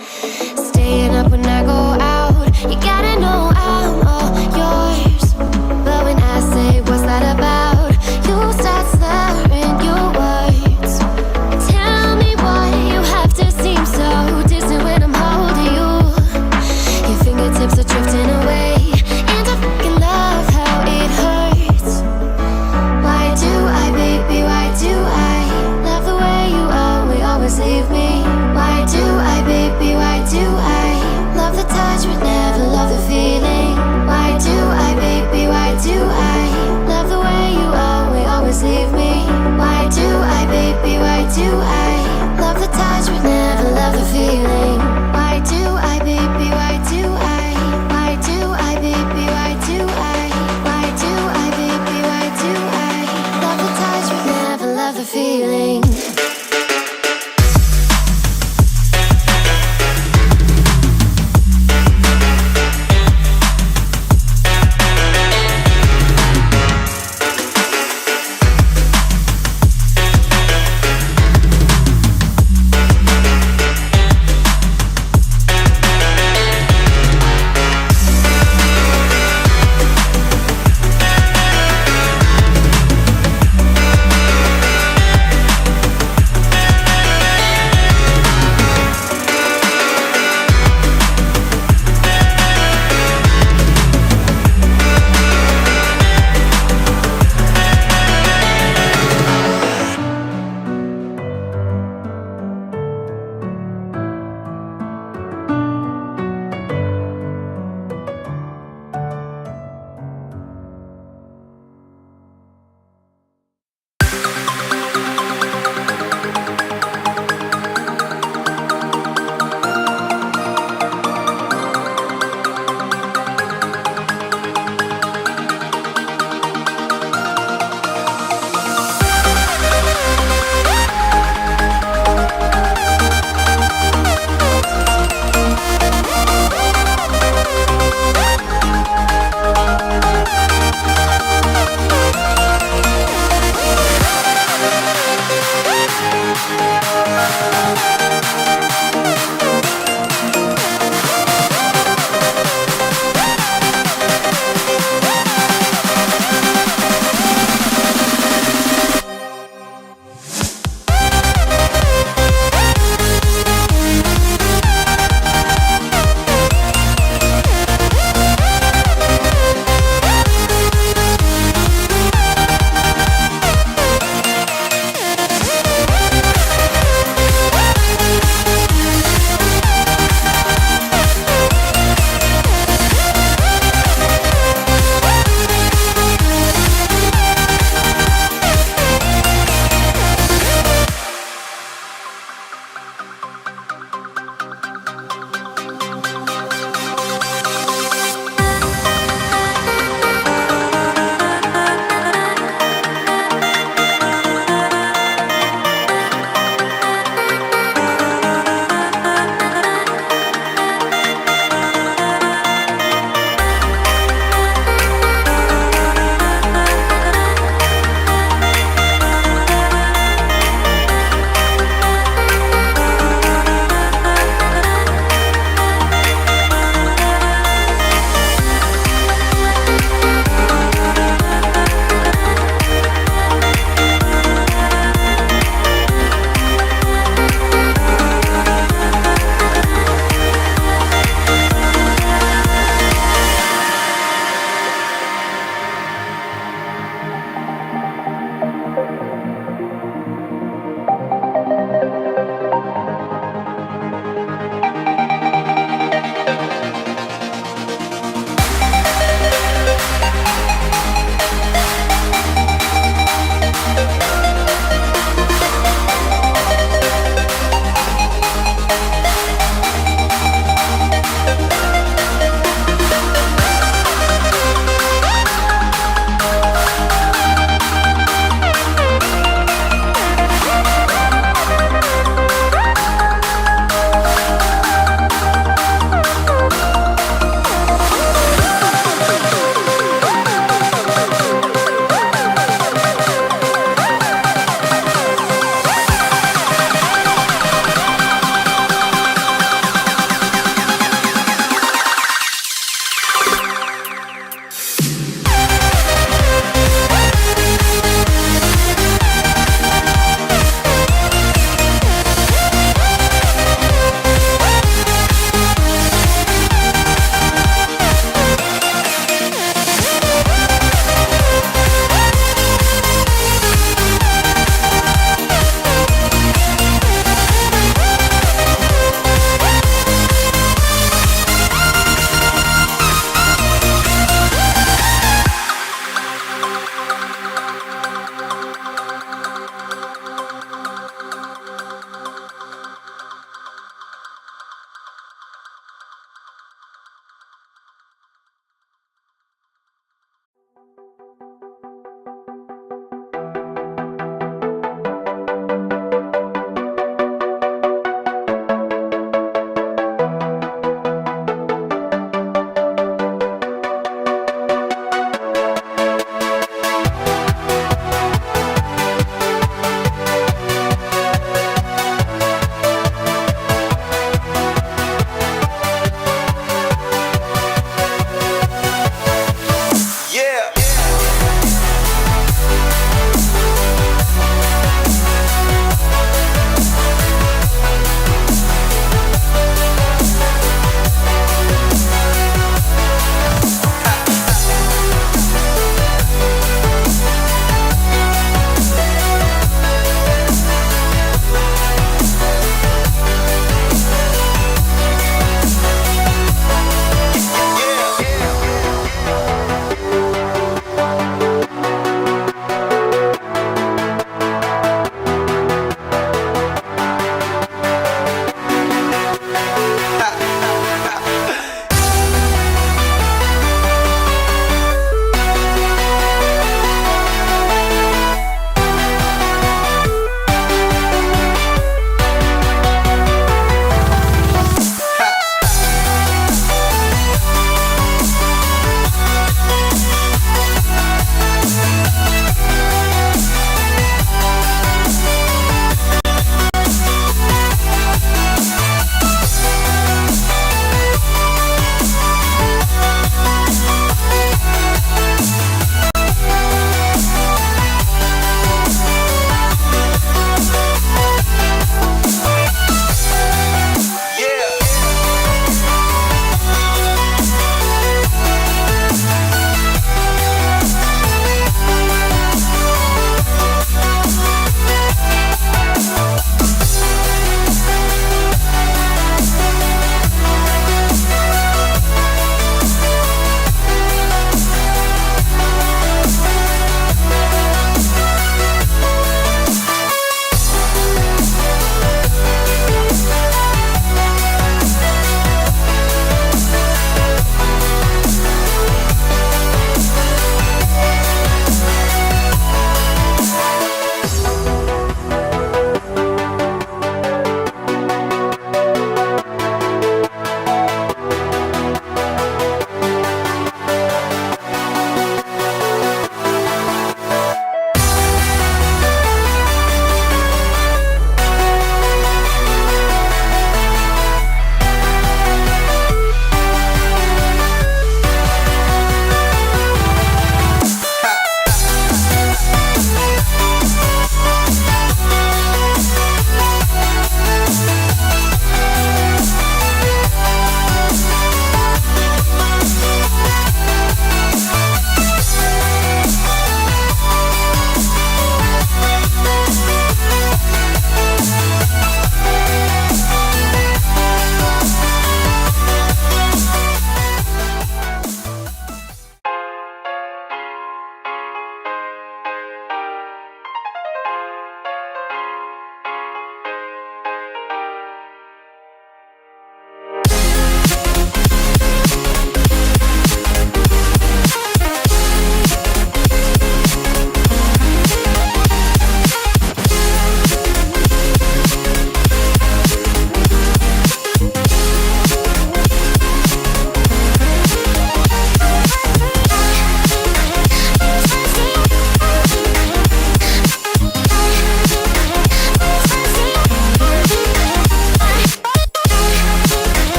Staying up when I go out, you gotta know I'm all yours. But when I say what's that about, you start slurring your words. Tell me why you have to seem so distant when I'm holding you. Your fingertips are drifting away, and I fucking love how it hurts. Why do I, baby, why do I love the way you always leave me? Why do I, baby, why do I love the touch but never love the feeling? Why do I, baby, why do I love the way you always leave me? Why do I, baby, why do I love the touch but never love the feeling? Why do I, baby, why do I? Why do I, baby, why do I? Why do I, baby, why do I love the touch but never love the feeling?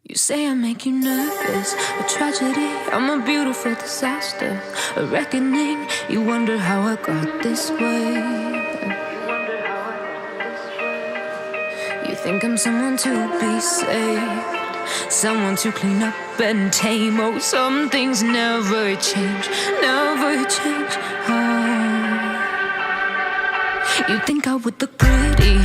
You say I make you nervous, a tragedy, I'm a beautiful disaster, a reckoning. You wonder how I got this way. You think I'm someone to be saved, someone to clean up and tame. Oh, some things never change, never change. You think I would look pretty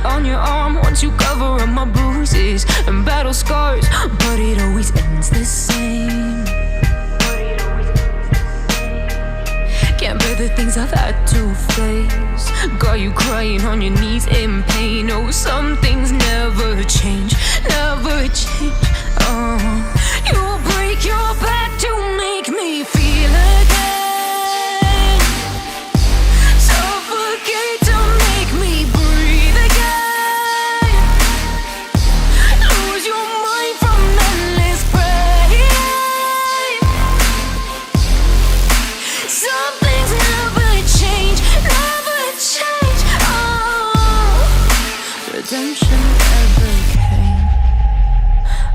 on your arm once you cover up my bruises and battle scars, but it always ends the same. Can't bear the things I've had to face, got you crying on your knees in pain. Oh, some things never change, never change. You'll break your back to make me feel again, suffocate to make me breathe again, lose your mind from endless pain. Some things never change, never change. Redemption never came.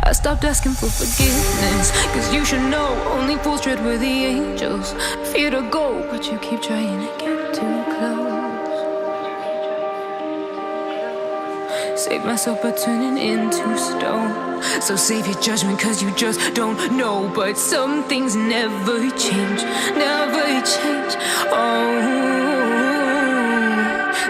I stopped asking for forgiveness, cause you should know only fools tread where the angels fear to go, but you keep trying to get too close. Save myself by turning into stone, so save your judgment cause you just don't know. But some things never change, never change.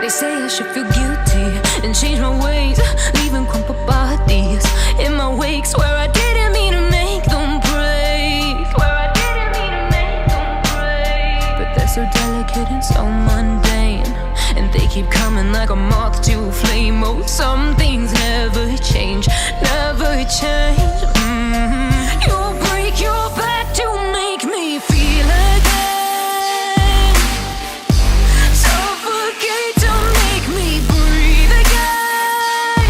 They say I should feel guilty and change my ways, leaving crumpled bodies in my wake. Swear I didn't mean to make them break, swear I didn't mean to make them break. But they're so delicate and so mundane, and they keep coming like a moth to flame. Oh, some things never change, never change. You'll break your back to make me feel again, suffocate to make me breathe again,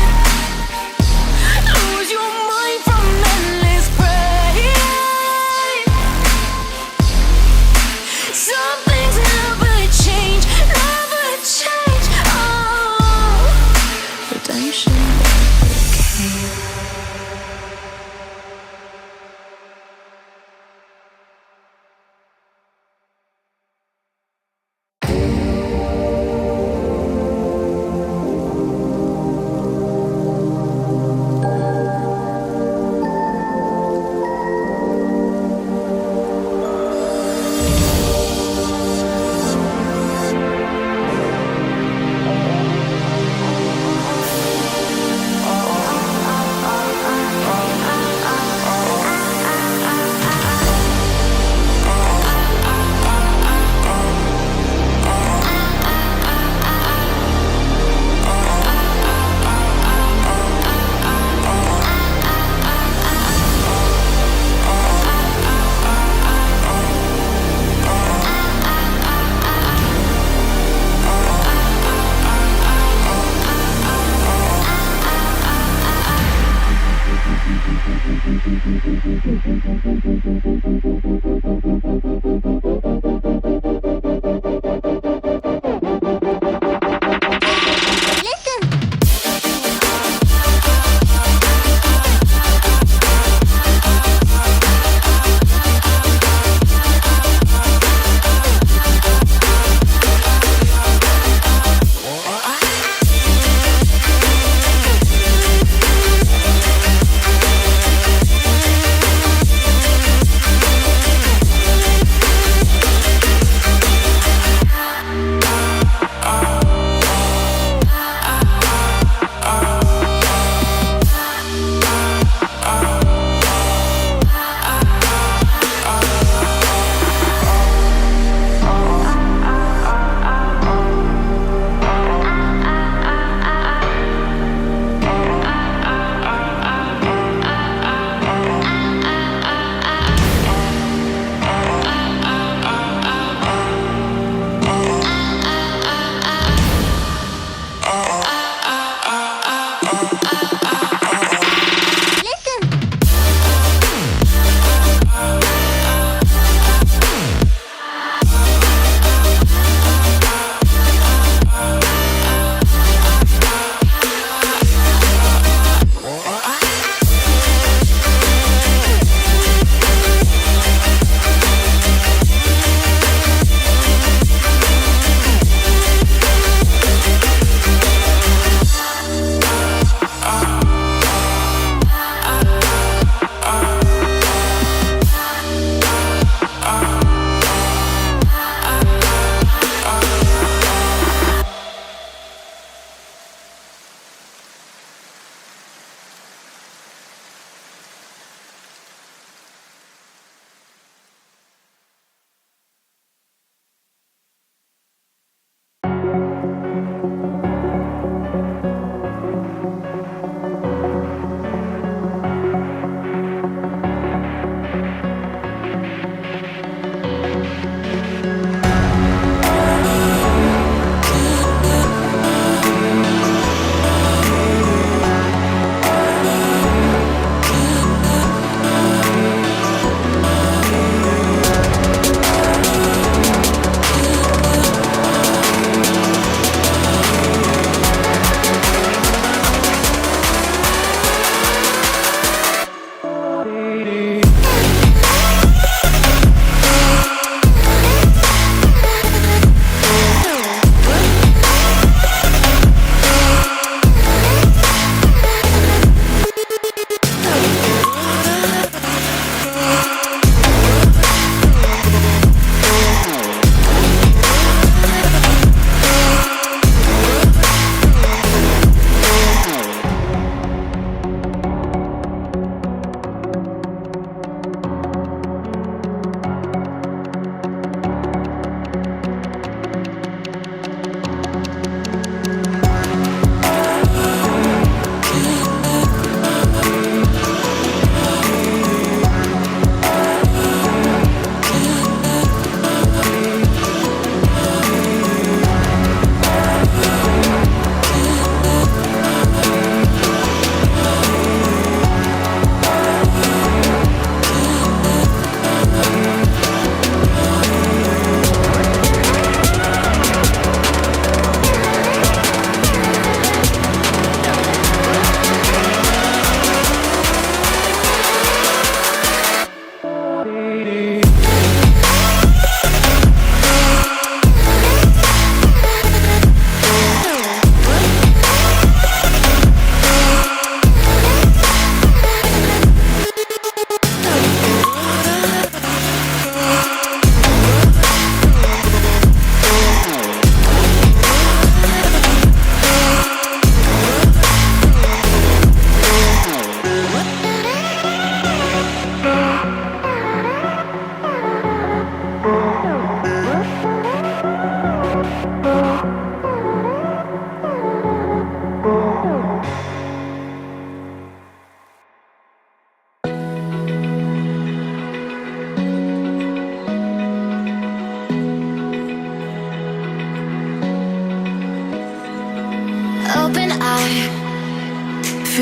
lose your mind from endless pain. Some things never change, never change. Redemption never came.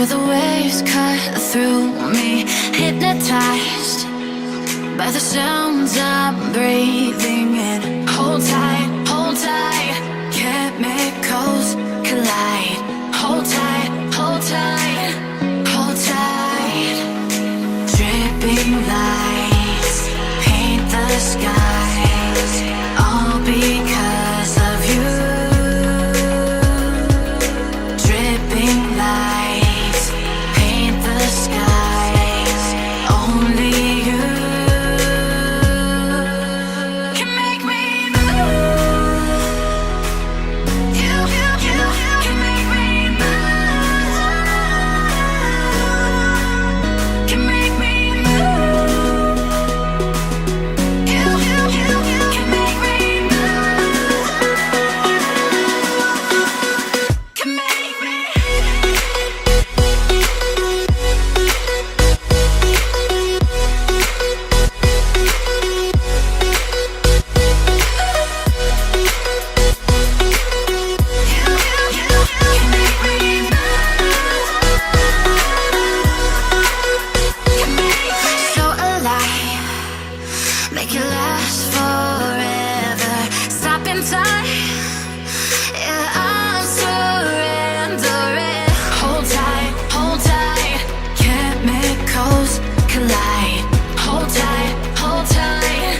Feel the waves cut through me, hypnotized by the sounds I'm breathing in. Hold tight, chemicals collide. Hold tight, hold tight, hold tight. Dripping lights paint the skies, all because of you. Dripping lights paint the skies, only you can make me move. You can make me move. Can make me move. You can make me move. Can make me. So alive, make it last forever. Stop in time, yeah, I'm surrendering. Hold tight, chemicals collide. Hold tight, hold tight,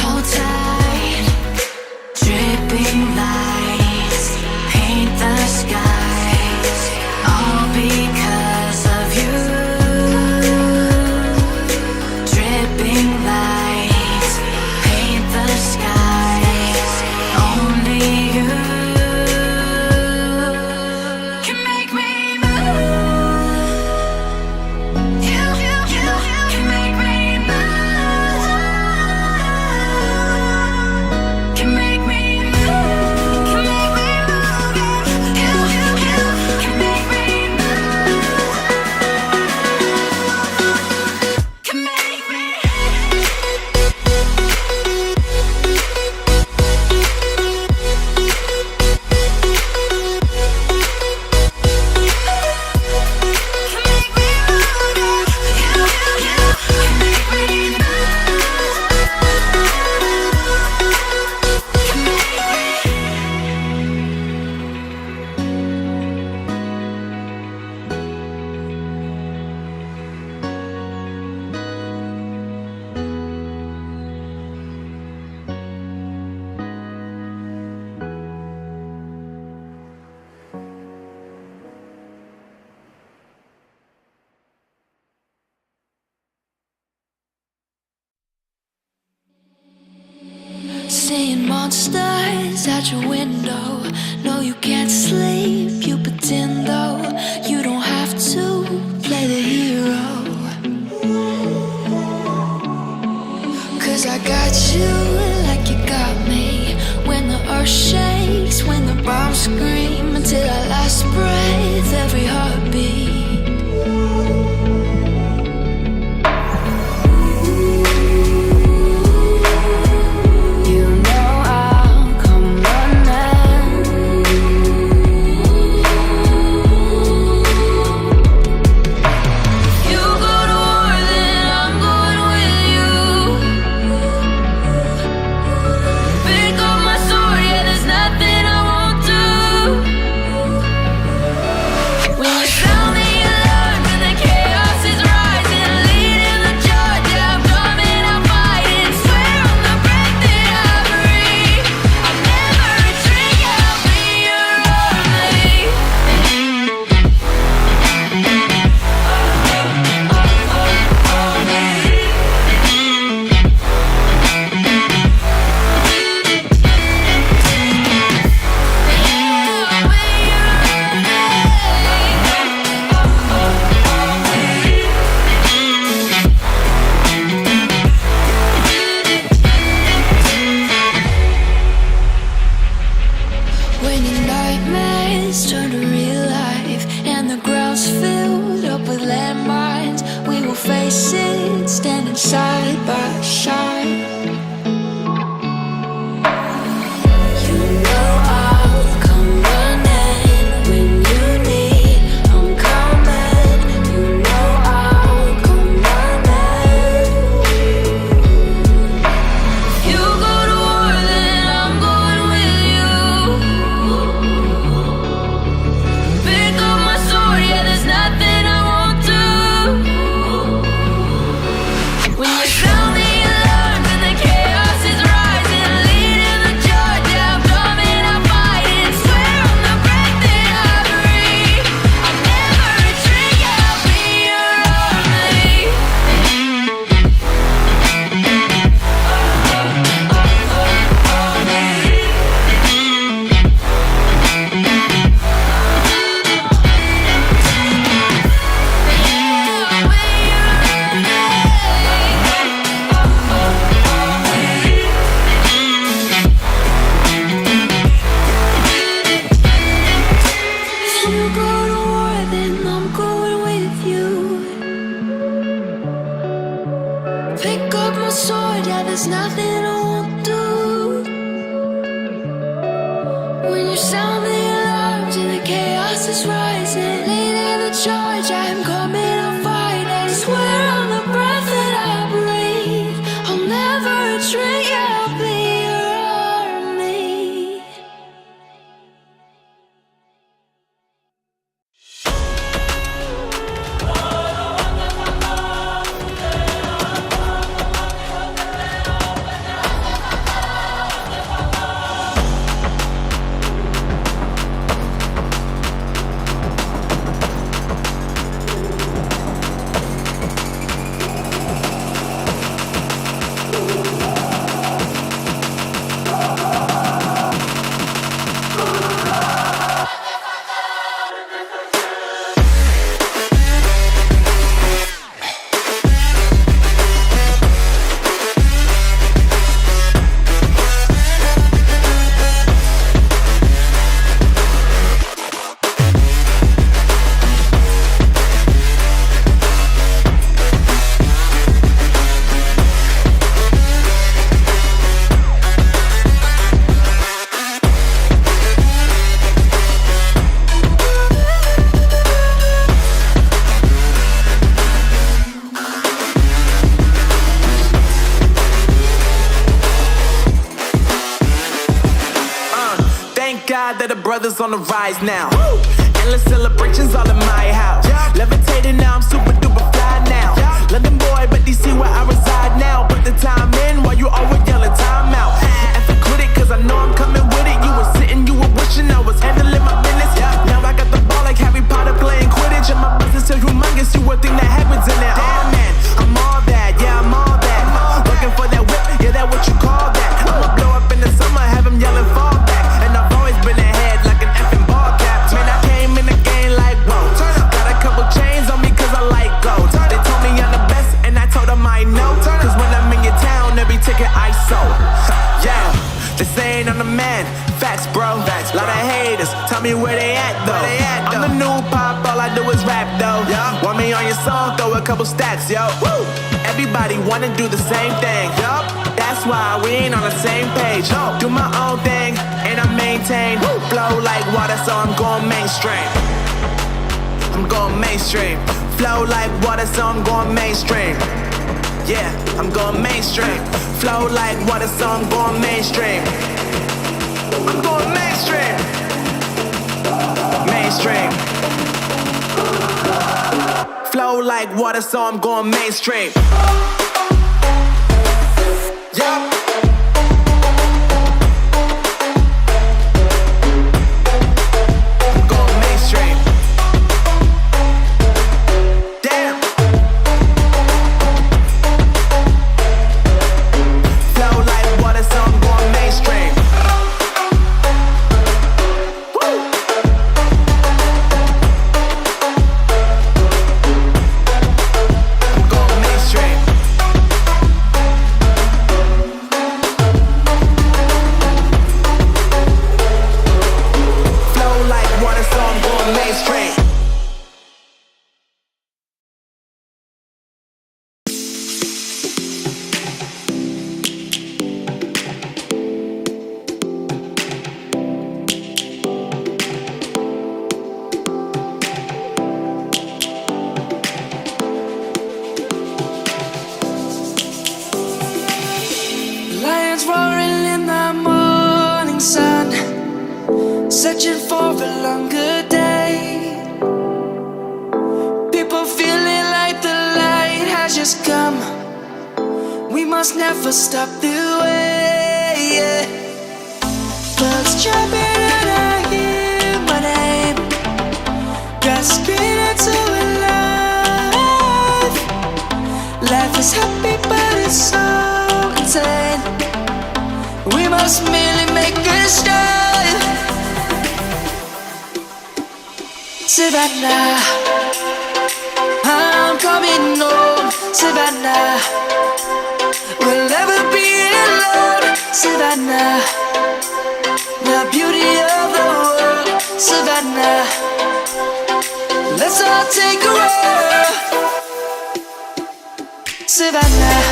hold tight. Dripping lights paint the skies, all because of you. Dripping lights paint the skies, only you can make me move. You can make me move. Can make me move. Can make me move. You can make me move. Can make me. Seeing monsters at your window. No, you can't sleep, you pretend though. You don't have to play the hero, 'cause I got you like you got me. When the earth shakes, when the bombs scream, until our last breath, every heartbeat. You know I'll come running. You go to war, then I'm going with you. Pick up my sword, yeah, there's nothing I won't do. When you you sound the alarms and the chaos is rising. Leading the charge, I'm coming, I'm fighting. Swear on the breath that I breathe, I'll never retreat, yeah, I'll be your army. That the brothers on the rise now. Endless celebrations all in my house. Levitating now, I'm super duper fly now. London boy, but DC where I reside now. Put the time in while you always yelling time out. And for quit it, cause I know I'm coming with it. You were sitting, you were wishing I was handling my business. Now I got the ball like Harry Potter playing Quidditch. And my business so humongous, you would think that happens in it. Oh man, I'm all that, yeah, I'm all that. Looking for that whip, yeah, that what you call that. I'ma blow up in the summer, have him yelling fall back. And I've always been ahead like an effing ball cap. Man, I came in the game like, whoa. Got a couple chains on me cause I like gold. They told me I'm the best and I told them I know. Cause when I'm in your town, every ticket I sold. Yeah, they saying I'm the man. Facts, bro. Lot of haters, tell me where they at though. I'm the new pop, all I do is rap though. Want me on your song, throw a couple stats, yo. Everybody wanna do the same thing. That's why we ain't on the same page. Do my own thing and I maintain. Flow like water, so I'm going mainstream. I'm going mainstream. Flow like water, so I'm going mainstream. Yeah, I'm going mainstream. Flow like water, so I'm going mainstream. I'm going mainstream. Mainstream. Flow like water, so I'm going mainstream. Yeah. I'm going mainstream. Damn. Flow like water, so I'm going mainstream. Searching for a longer day. People feeling like the light has just come. We must never stop the way, yeah. Birds jumping and I hear my name, grasping into a life. Life is happy but it's so insane. We must merely make a start. Savannah, I'm coming home. Savannah, we'll never be alone. Savannah, the beauty of the world. Savannah, let's all take a roll. Savannah.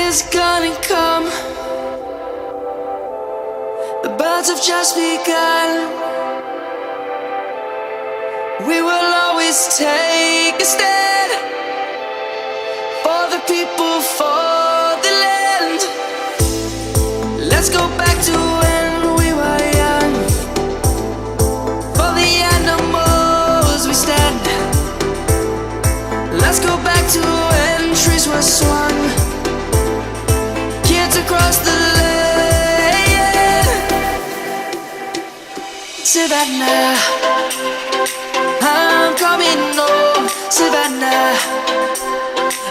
is gonna come. The birds have just begun. We will always take a stand for the people, for the land. Let's go back to when we were young. For the animals we stand. Let's go back to when trees were swung. Kids across the land. Savannah, I'm coming home. Savannah,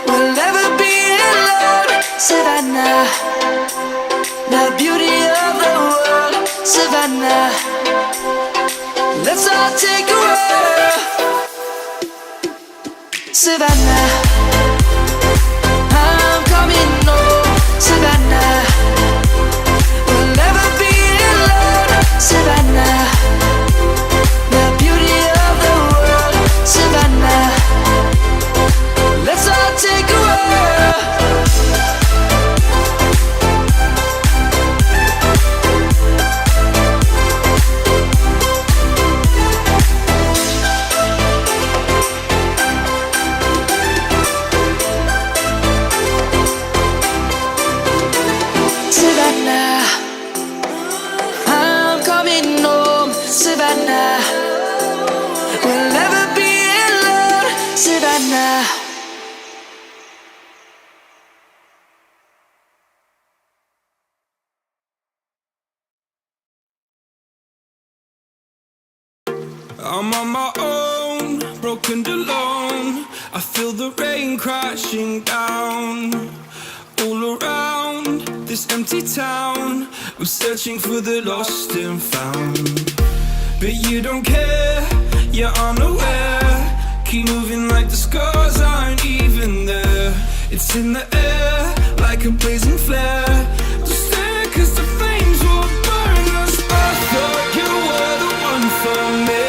we'll never be alone. Savannah, the beauty of the world. Savannah, let's all take a walk. Savannah, I'm coming home. Savannah, we'll never be alone. Savannah, the beauty of the world. Savannah, let's all take a walk. Savannah, I'm coming home. Savannah, we'll never be alone. Savannah. I'm on my own, broken and alone. I feel the rain crashing down all around this empty town. I'm searching for the lost and found, but you don't care, you're unaware. Keep moving like the scars aren't even there. It's in the air like a blazing flare. Just stare 'cause the flames will burn us. I thought you were the one for me.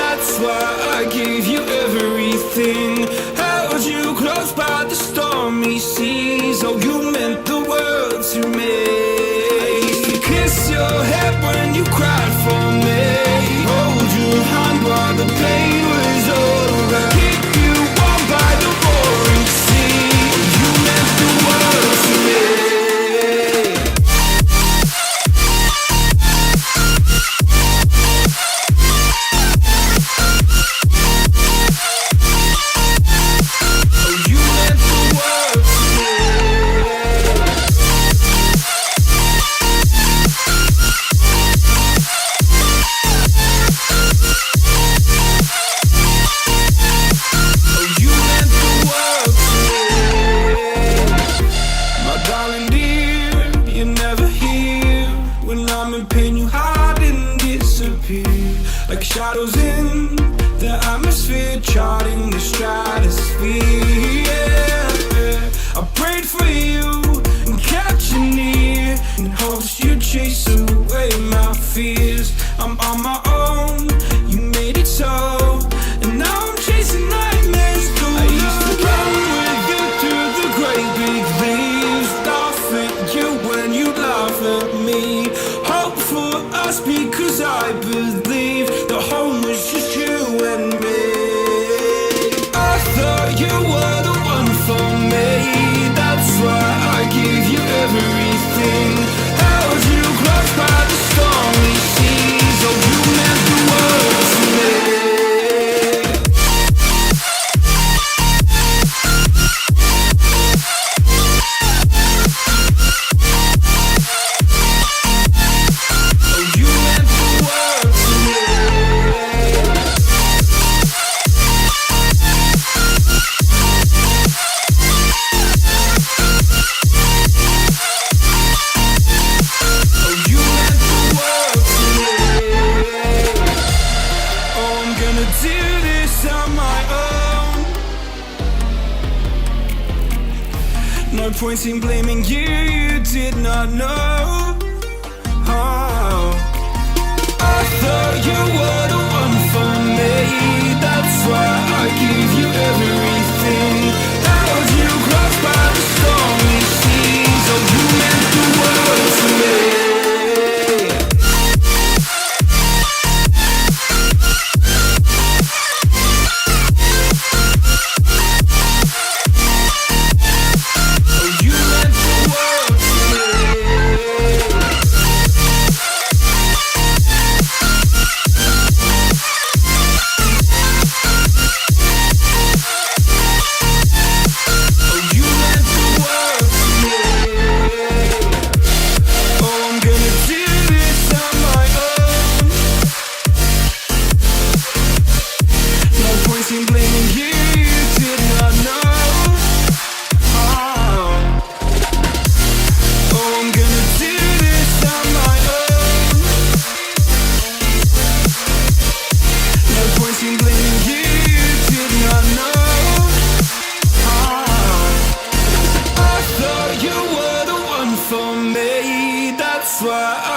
That's why I gave you everything. Held you close by the stormy seas. Oh, you meant the world to me. I used to kiss your head when you cried for me. Hold your hand while the pain was over. Keep you warm by the roaring sea. Oh, you meant the world to me. Like shadows in the atmosphere, charting the stratosphere. Yeah. I prayed for you and kept you near in hopes you'd chase away my fears. I'm on my own, you made it so, and now I'm chasing nightmares through. I used to run with you through the great big leaves, laugh at you when you laugh at me. Hope for us because I believe the home was just you and me. I thought you were the one for me. That's why I gave you everything. Held you close by the stormy seas. Oh, you meant the world to me. No point in blaming you, you did not know. Oh. I thought you were the one for me. That's why I gave you everything. Held you close by the stormy sea.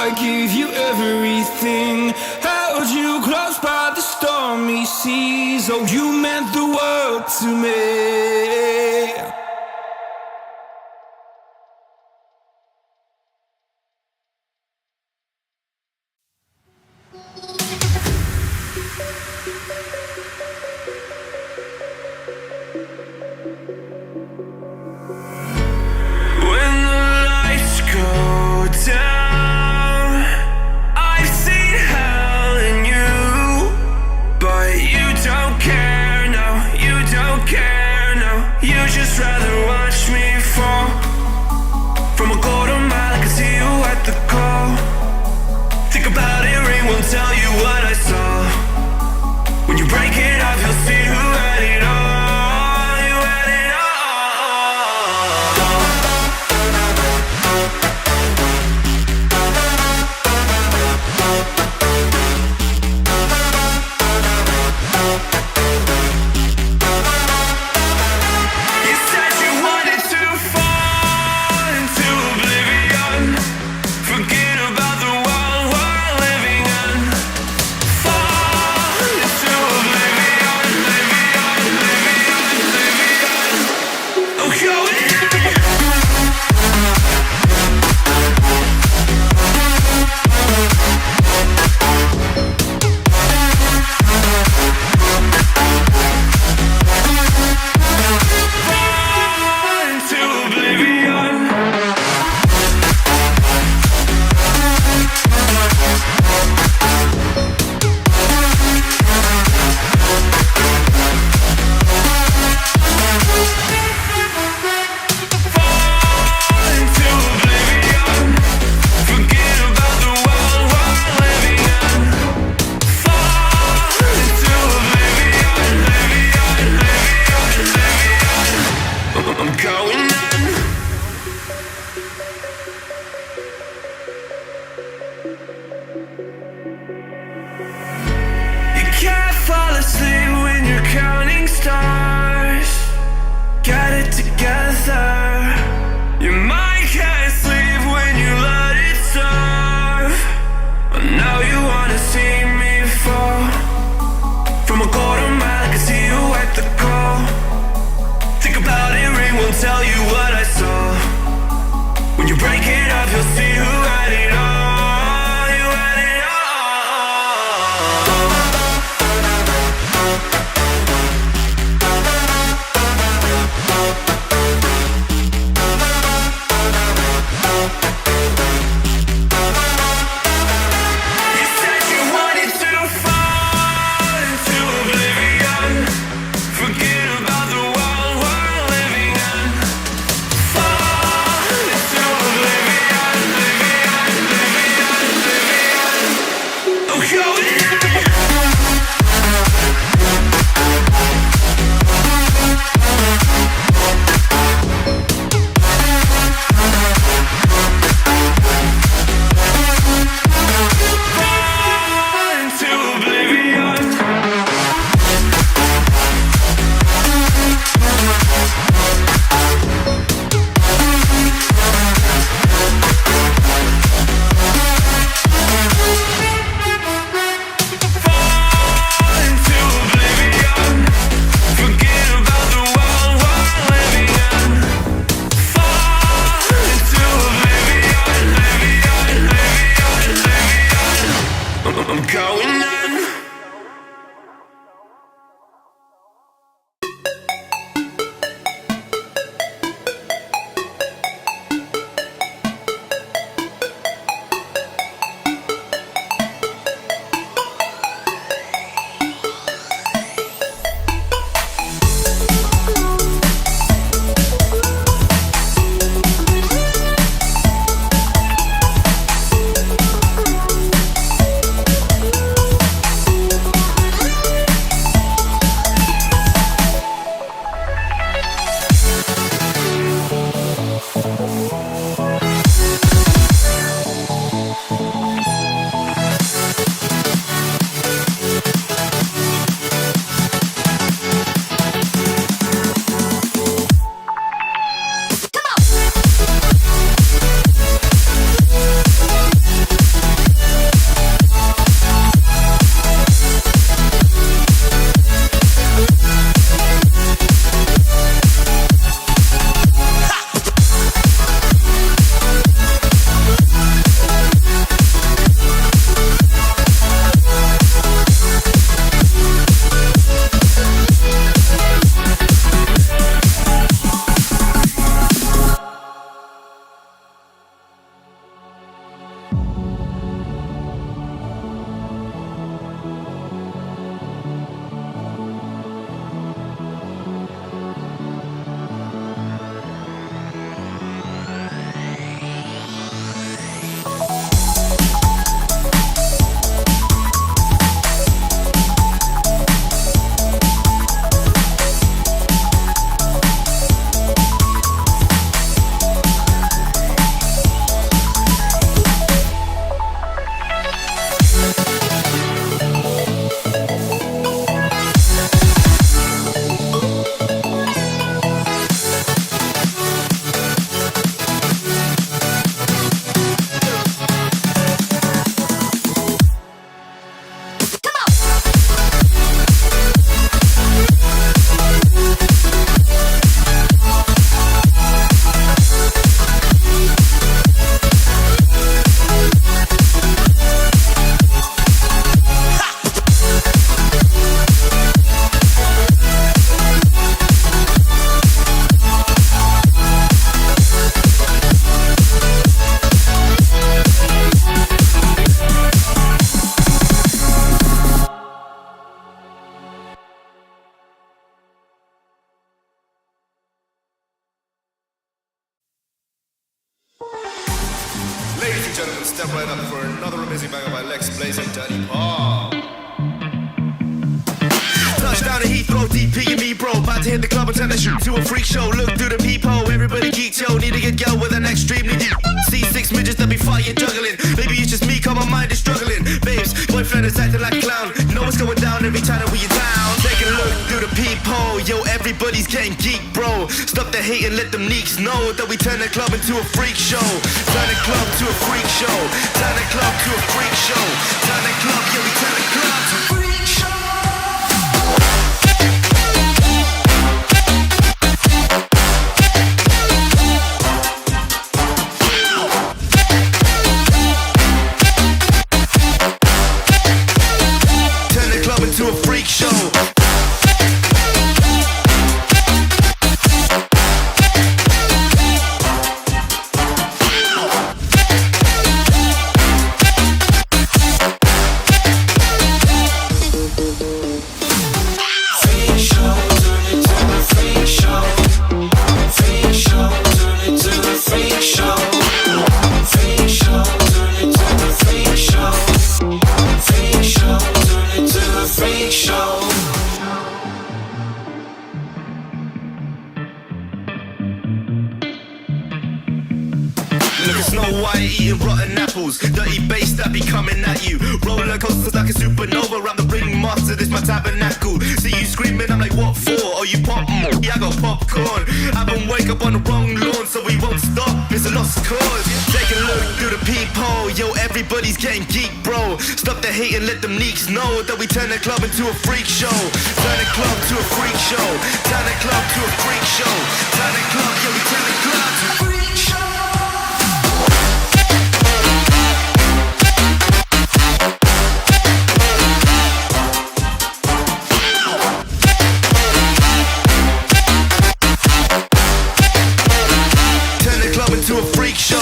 I give you everything. Held you close by the stormy seas. Oh, you meant the world to me. When the lights go down, I've seen hell in you, but you don't care, no, you don't care, no, you just and gentlemen, step right up for another amazing banger by Lex Blaze and Danny Paul. Touchdown to Heathrow, DP and me, bro. About to hit the club and turn the shoot to a freak show. Look through the peephole, everybody geek, yo. Need to get girl with an extremely deep. See 6 midgets that be fighting, juggling. Maybe it's just me, cause my mind is struggling. Babes, boyfriend is acting like a clown. Know what's going down every time that we are down. Take a look through the peephole, yo. Everybody's getting geek, bro. Stop the hate and let them neeks know that we turn the club into a freak show. Turn the club to a freak show. Turn the club to a freak show. Turn the club, yeah, we turn the club to a freak show. To a freak show. Eating rotten apples, dirty bass that be coming at you. Roller coasters like a supernova, around the ringmaster, this my tabernacle. See you screaming, I'm like, what for? Oh, you pop? Yeah, I got popcorn. I been wake up on the wrong lawn, so we won't stop, it's a lost cause. Take a look through the peephole, yo, everybody's getting geek, bro. Stop the hate and let them neeks know that we turn the club into a freak show. Turn the club to a freak show. Turn the club to a freak show. Turn the club, yeah, we turn the club to a freak show. To a freak show.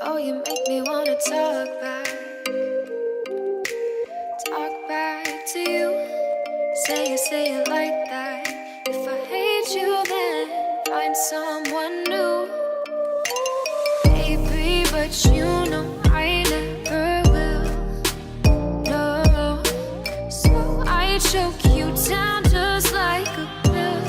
Oh, you make me wanna talk back to you. Say it like that. If I hate you, then find someone new. Baby, but you know I never will. No, so I choke you down just like a pill.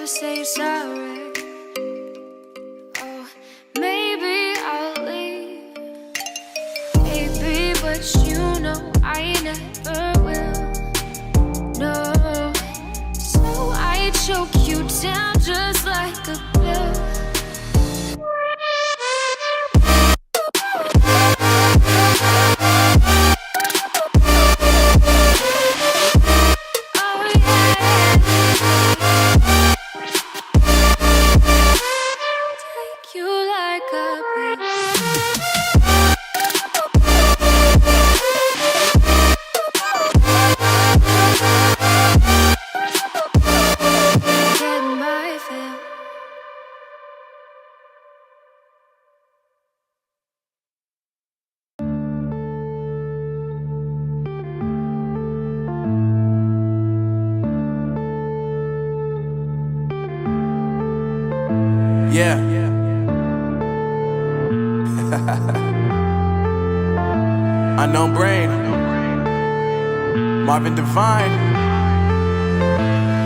Say sorry. Oh, maybe I'll leave. Baby, but you know I never will. No, so I choke you down just like a pill. Yeah. Unknown Brain, Marvin Devine.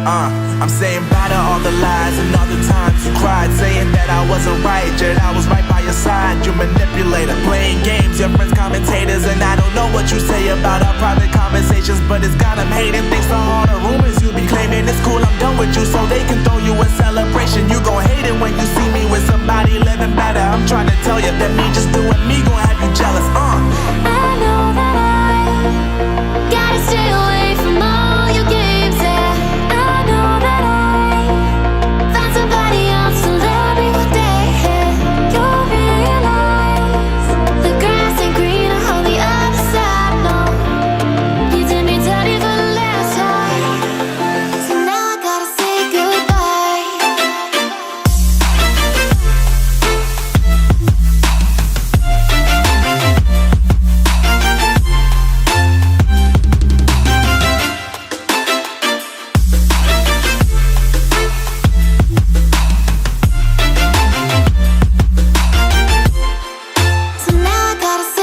I'm saying bye to all the lies and all the times you cried, saying that I wasn't right, yet I was right by your side. You manipulator, playing games, your friends commentators, and I don't know what you say about our private conversations, but it's got them hating. Thanks to all the rumors you be claiming. It's cool, I'm done with you, so they can throw you a celebration. You gon' hate it when you see me with somebody living better. I'm trying to tell you that me just doing me gon' have you jealous. I know that I gotta stay away from all your games, yeah. I know that I found somebody else to love me one day, yeah. You'll realize the grass ain't greener on the other side, no. You did me dirty for the last time, so now I gotta say goodbye. So now I gotta say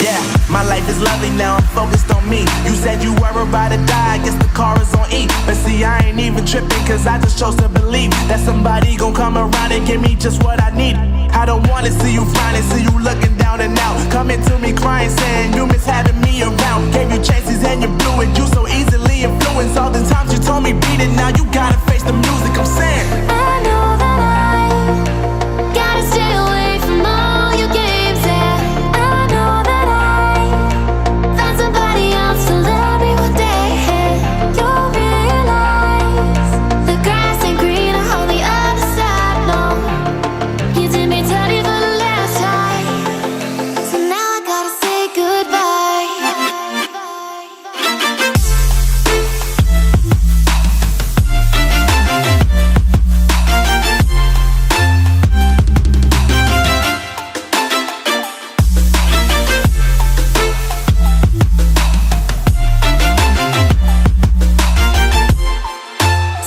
Yeah, my life is lovely now, I'm focused on me. You said you were about to die, I guess the car is on E. But see, I ain't even tripping, cause I just chose to believe that somebody gon' come around and give me just what I need. I don't wanna see you finding, see you looking down and out, coming to me crying, saying you miss having me around. Gave you chances and you blew it, you so easily influenced. All the times you told me beat it, now you gotta face the music. I'm saying I know that I gotta stay away from all your games, yeah. I know that I found somebody else to love me one day, yeah. You'll realize the grass ain't greener on the other side, no. You did me dirty for the last time, so now I gotta say goodbye.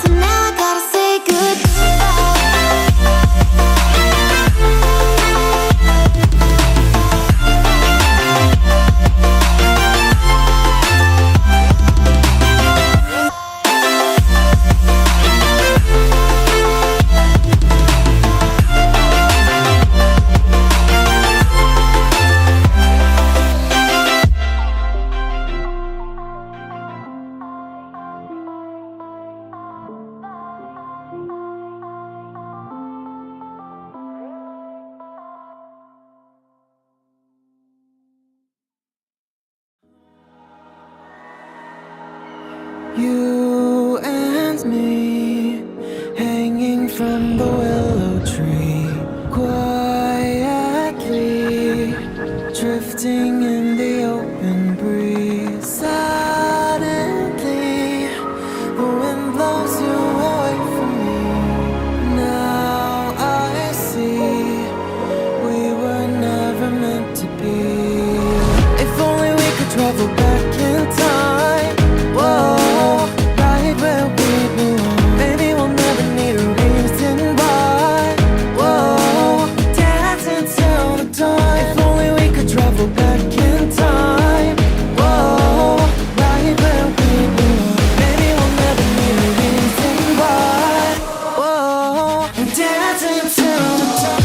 So now I gotta say You and me, hanging from the willow tree, quietly drifting in the open breeze. Suddenly, the wind blows you away from me. Now I see we were never meant to be. If only we could travel back in time. Whoa, right where we belong. Maybe we'll never need a reason why. Whoa, dancing till the dawn. If only we could travel back in time. Whoa, right where we belong. Maybe we'll never need a reason why. Whoa, dancing till the dawn.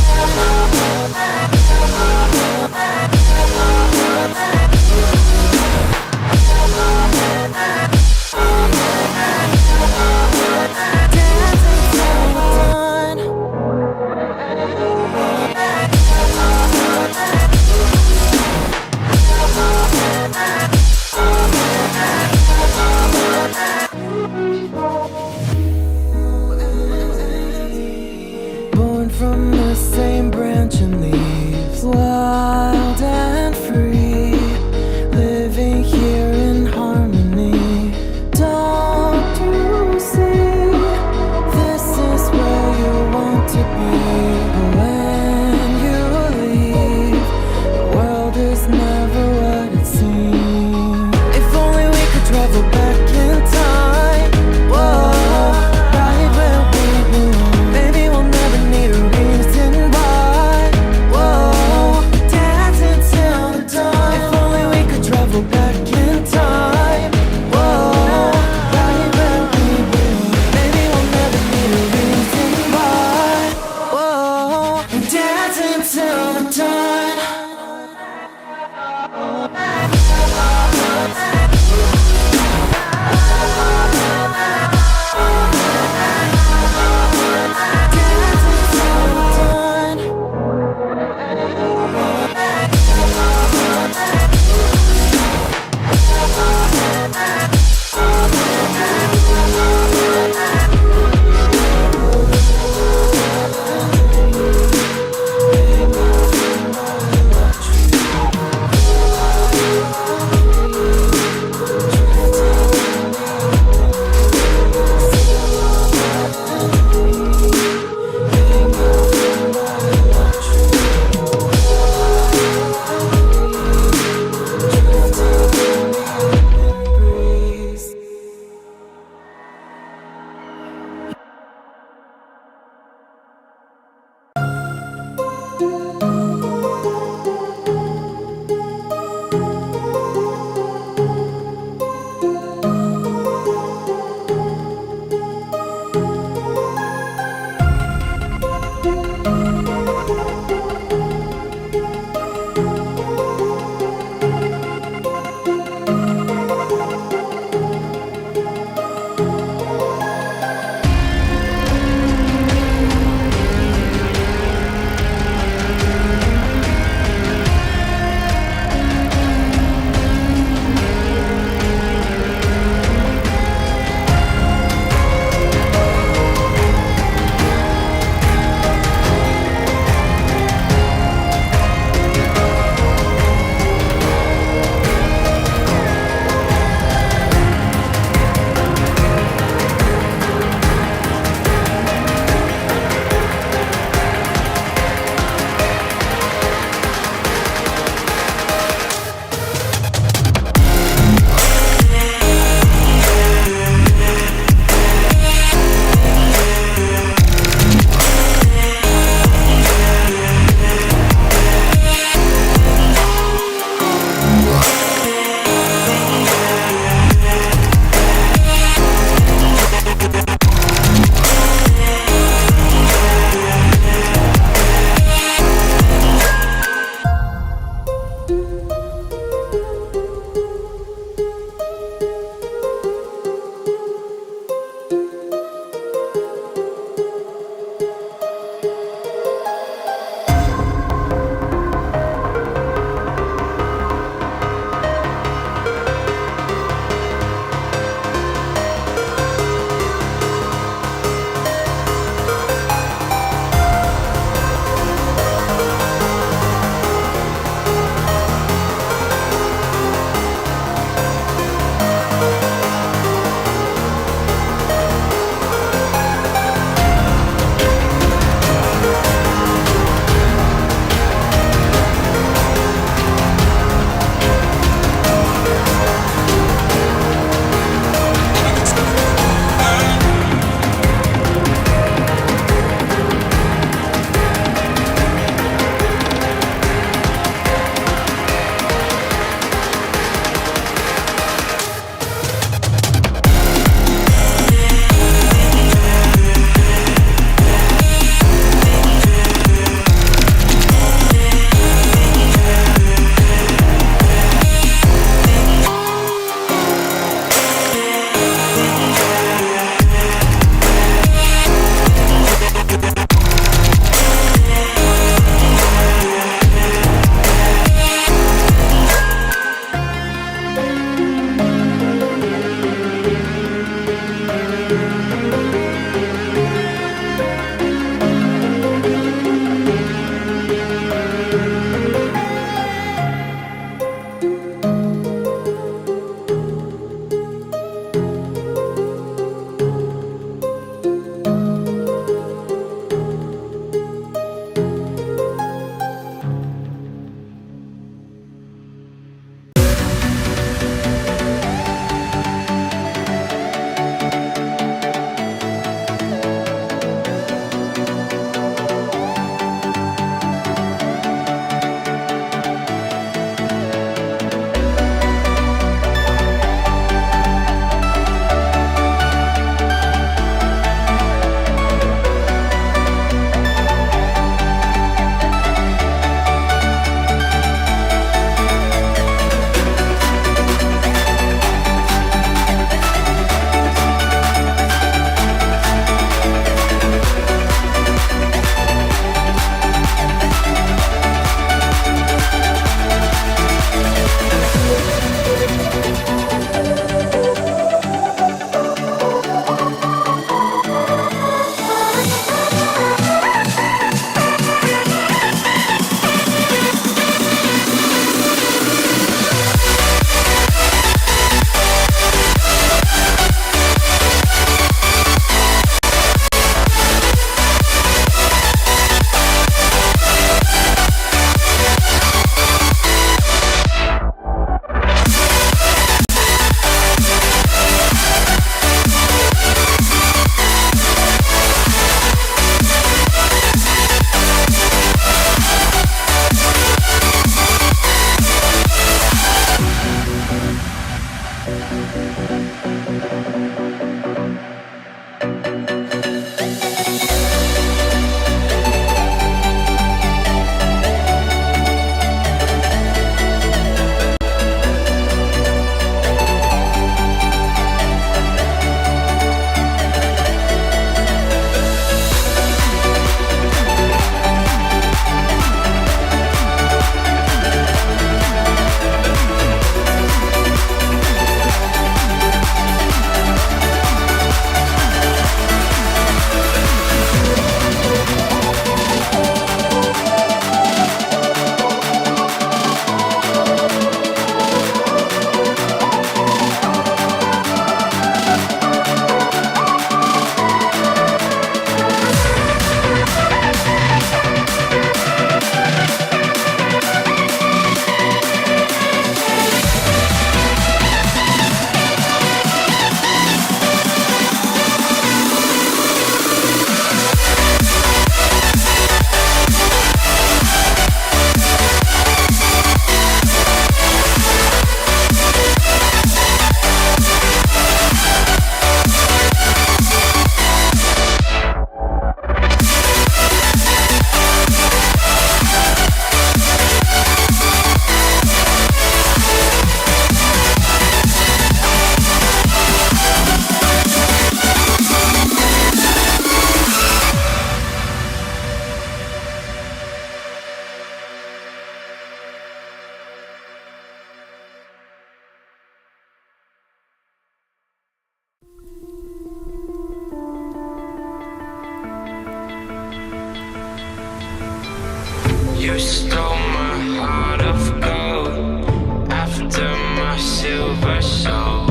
You stole my heart of gold after my silver soul.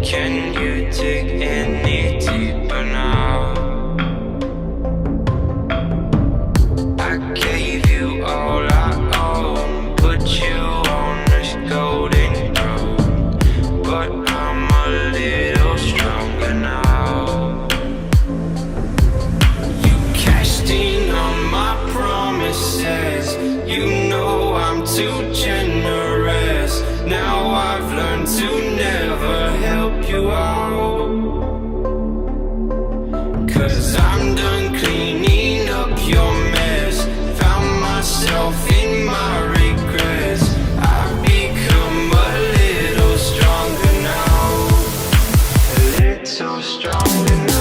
Can you dig any deeper now? I gave you all I own, put you on this golden throne, but I'm a little stronger now. You cashed in on my promises. You know I'm too generous. Now I've learned to never help you out, 'cause I'm done cleaning up your mess. Found myself in my regrets. I've become a little stronger now, a little stronger now.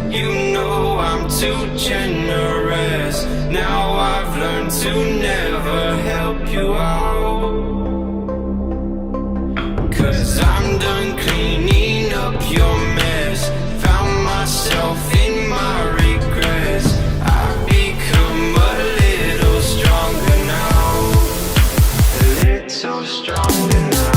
You know I'm too generous. Now I've learned to never help you out, 'cause I'm done cleaning up your mess. Found myself in my regrets. I've become a little stronger now, a little stronger now.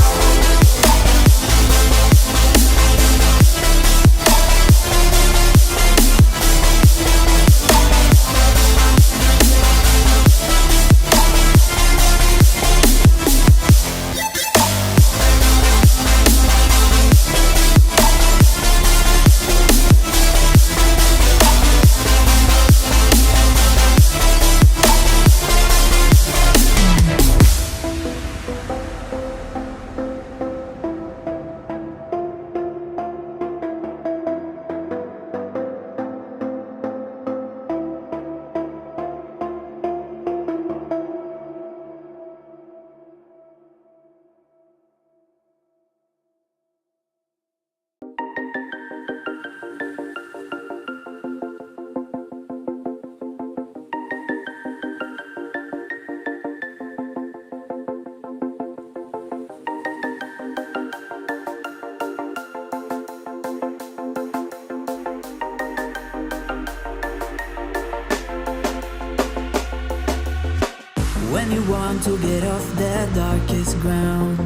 want to get off the darkest ground,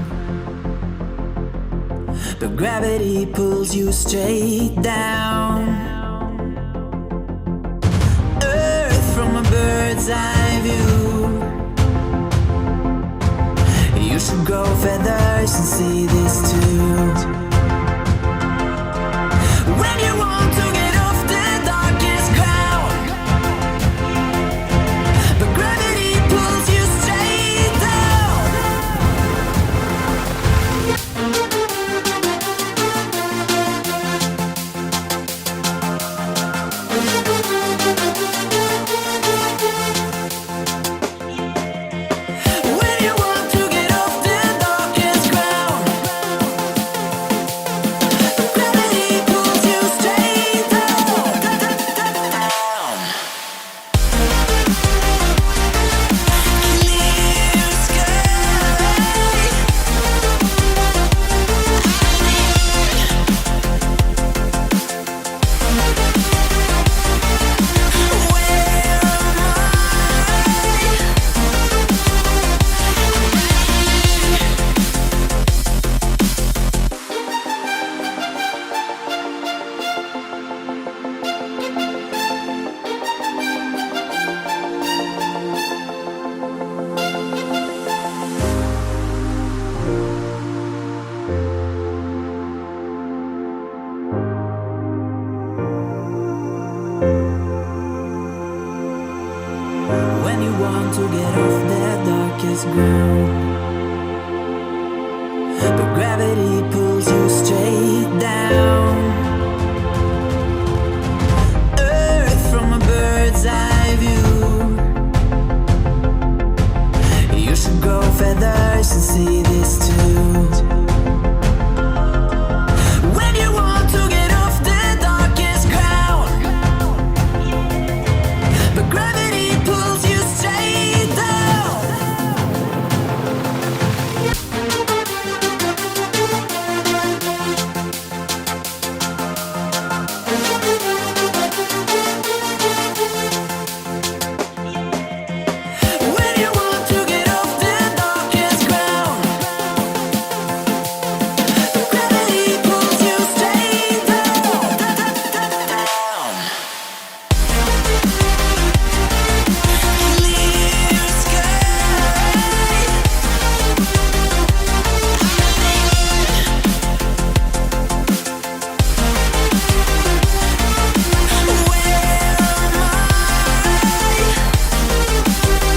but gravity pulls you straight down. Earth from a bird's eye view. You should grow feathers and see this too. When you want to get off the darkest ground, but gravity pulls you straight down. When you want to get off the darkest ground, but gravity pulls you straight down. Clear sky. Where am When you want to get off the darkest ground, but gravity pulls you straight down. Earth from a bird's eye view. You should grow feathers and see this too. When you want to get off the darkest ground, but gravity pulls you straight down. When you want to get off the darkest ground, but gravity pulls you straight down. Clear sky. Where am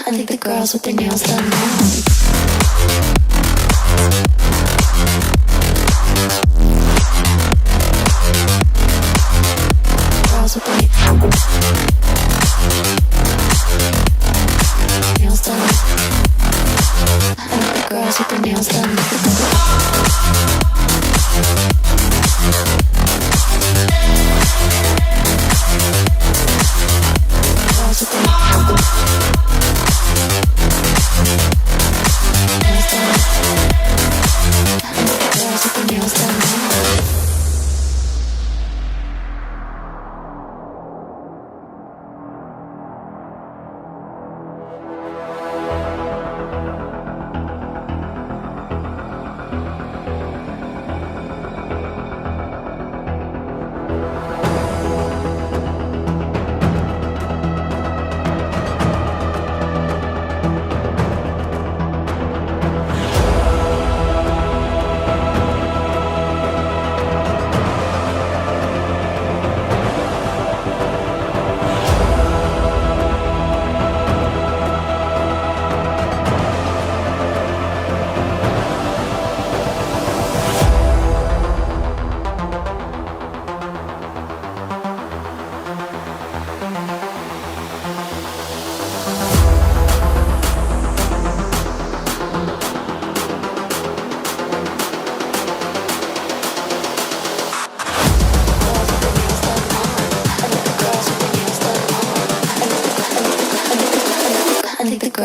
I think the girls with their nails done now. Girls with their nails done. I think the girls with their nails done. Girls with their nails done.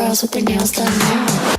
girls with their nails done now.